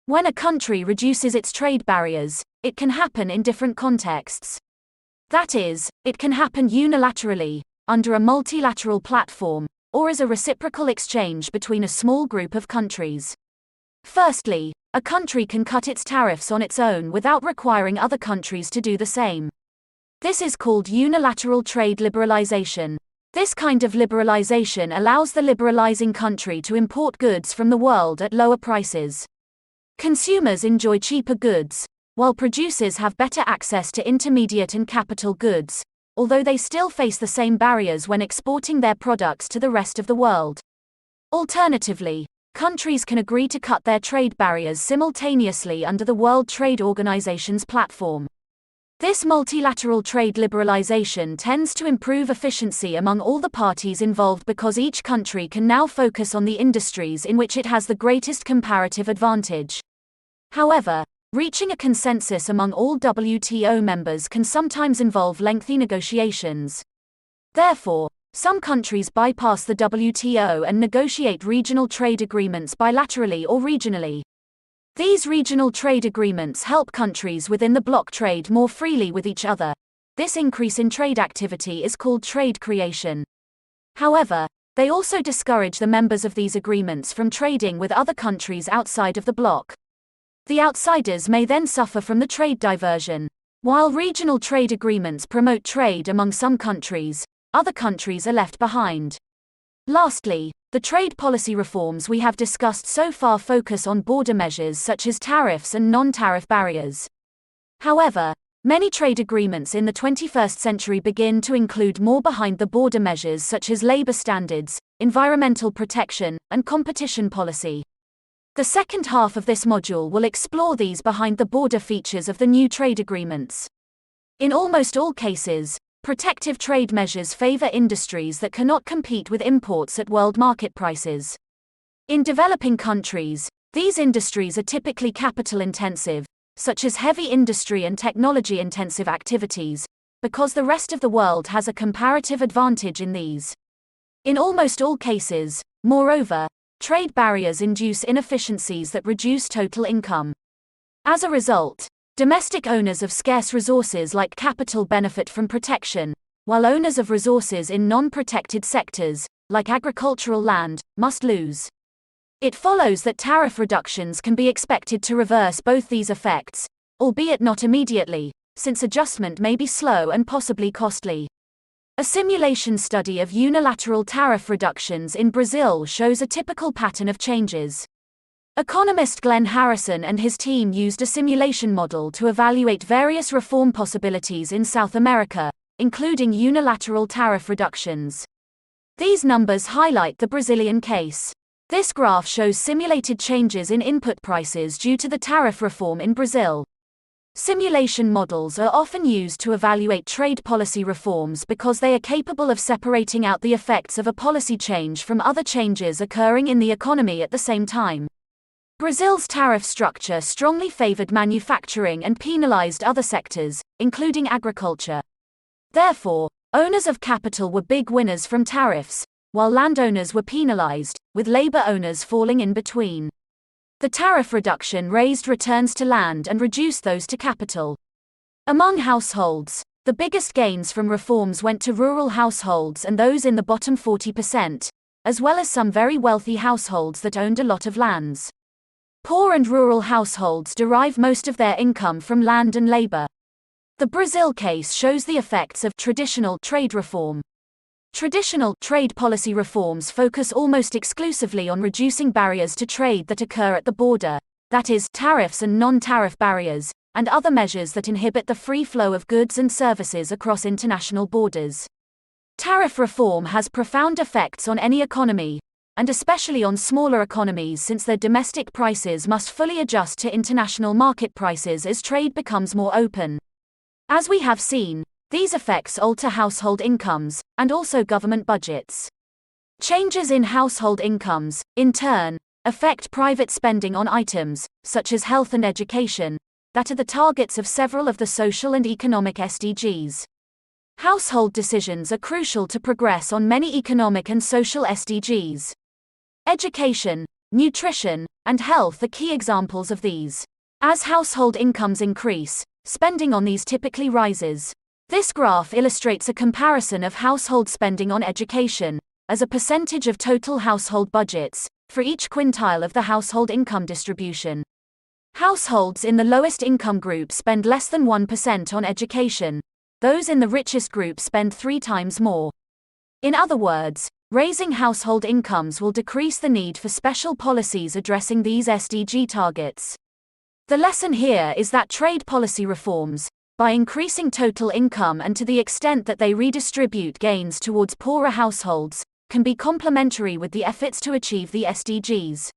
When a country reduces its trade barriers, it can happen in different contexts. That is, it can happen unilaterally, under a multilateral platform, or as a reciprocal exchange between a small group of countries. Firstly, a country can cut its tariffs on its own without requiring other countries to do the same. This is called unilateral trade liberalization. This kind of liberalization allows the liberalizing country to import goods from the world at lower prices. Consumers enjoy cheaper goods, while producers have better access to intermediate and capital goods, although they still face the same barriers when exporting their products to the rest of the world. Alternatively, countries can agree to cut their trade barriers simultaneously under the World Trade Organization's platform. This multilateral trade liberalization tends to improve efficiency among all the parties involved because each country can now focus on the industries in which it has the greatest comparative advantage. However, reaching a consensus among all WTO members can sometimes involve lengthy negotiations. Therefore, some countries bypass the WTO and negotiate regional trade agreements bilaterally or regionally. These regional trade agreements help countries within the bloc trade more freely with each other. This increase in trade activity is called trade creation. However, they also discourage the members of these agreements from trading with other countries outside of the bloc. The outsiders may then suffer from the trade diversion. While regional trade agreements promote trade among some countries, other countries are left behind. Lastly, the trade policy reforms we have discussed so far focus on border measures such as tariffs and non-tariff barriers. However, many trade agreements in the 21st century begin to include more behind-the-border measures such as labor standards, environmental protection, and competition policy. The second half of this module will explore these behind-the-border features of the new trade agreements. In almost all cases, protective trade measures favor industries that cannot compete with imports at world market prices. In developing countries, these industries are typically capital-intensive, such as heavy industry and technology-intensive activities, because the rest of the world has a comparative advantage in these. In almost all cases, moreover, trade barriers induce inefficiencies that reduce total income. As a result, domestic owners of scarce resources like capital benefit from protection, while owners of resources in non-protected sectors, like agricultural land, must lose. It follows that tariff reductions can be expected to reverse both these effects, albeit not immediately, since adjustment may be slow and possibly costly. A simulation study of unilateral tariff reductions in Brazil shows a typical pattern of changes. Economist Glenn Harrison and his team used a simulation model to evaluate various reform possibilities in South America, including unilateral tariff reductions. These numbers highlight the Brazilian case. This graph shows simulated changes in input prices due to the tariff reform in Brazil. Simulation models are often used to evaluate trade policy reforms because they are capable of separating out the effects of a policy change from other changes occurring in the economy at the same time. Brazil's tariff structure strongly favored manufacturing and penalized other sectors, including agriculture. Therefore, owners of capital were big winners from tariffs, while landowners were penalized, with labor owners falling in between. The tariff reduction raised returns to land and reduced those to capital. Among households, the biggest gains from reforms went to rural households and those in the bottom 40%, as well as some very wealthy households that owned a lot of lands. Poor and rural households derive most of their income from land and labor. The Brazil case shows the effects of traditional trade reform. Traditional trade policy reforms focus almost exclusively on reducing barriers to trade that occur at the border, that is, tariffs and non-tariff barriers, and other measures that inhibit the free flow of goods and services across international borders. Tariff reform has profound effects on any economy, and especially on smaller economies since their domestic prices must fully adjust to international market prices as trade becomes more open. As we have seen, these effects alter household incomes, and also government budgets. Changes in household incomes, in turn, affect private spending on items, such as health and education, that are the targets of several of the social and economic SDGs. Household decisions are crucial to progress on many economic and social SDGs. Education, nutrition, and health are key examples of these. As household incomes increase, spending on these typically rises. This graph illustrates a comparison of household spending on education, as a percentage of total household budgets, for each quintile of the household income distribution. Households in the lowest income group spend less than 1% on education. Those in the richest group spend 3 times more. In other words, raising household incomes will decrease the need for special policies addressing these SDG targets. The lesson here is that trade policy reforms, by increasing total income and to the extent that they redistribute gains towards poorer households, can be complementary with the efforts to achieve the SDGs.